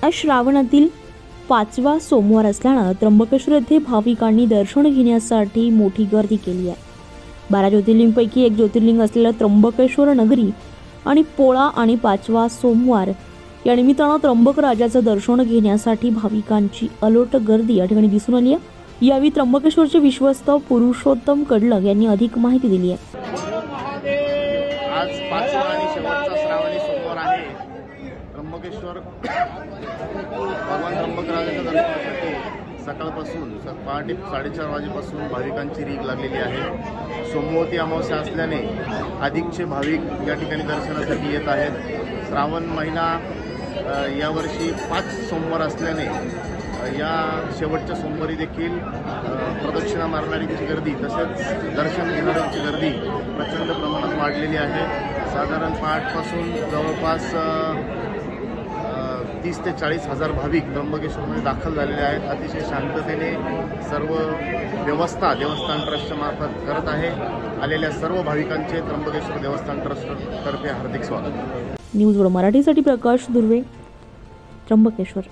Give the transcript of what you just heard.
आज श्रावणातील 5वा सोमवार असल्यानं त्र्यंबकेश्वर येथे भाविकांनी दर्शन घेण्यासाठी मोठी गर्दी केली आहे. 12 ज्योतिर्लिंगपैकी एक ज्योतिर्लिंग असलेलं त्र्यंबकेश्वर नगरी आणि पोळा आणि 5वा सोमवार या निमित्तानं त्र्यंबक राजाचं दर्शन घेण्यासाठी भाविकांची अलोट गर्दी या ठिकाणी दिसून आली आहे. यावेळी त्र्यंबकेश्वरचे विश्वस्त पुरुषोत्तम कडलग यांनी अधिक माहिती दिली आहे. आज 5वा आणि शेवटचा श्रावणी सोमवार आहे. त्र्यंबकेश्वर भगवान त्र्यंबकराजाच्या दर्शनासाठी सकाळपासून पहाटे 4:30 वाजेपासून भाविकांची रीघ लागलेली आहे. सोमवती अमावस्या असल्याने अधिकचे भाविक या ठिकाणी दर्शनासाठी येत आहेत. श्रावण महिना यावर्षी 5 सोमवार असल्याने या शेवटच्या सोमवारी देखील प्रदक्षिणा मारणाऱ्यांची गर्दी तसेच दर्शन घेणाऱ्यांची गर्दी प्रचंड प्रमाणात वाढलेली आहे. साधारण पहाटपासून जवळपास 30 ते 40 हजार भाविक त्र्यंबकेश्वरमध्ये दाखल झालेले आहेत. अतिशय शांततेने सर्व व्यवस्था देवस्थान ट्रस्टच्या मार्फत करत आहे. आलेल्या सर्व भाविकांचे त्र्यंबकेश्वर देवस्थान ट्रस्टतर्फे हार्दिक स्वागत. न्यूज मराठीसाठी प्रकाश दुर्वे, त्र्यंबकेश्वर.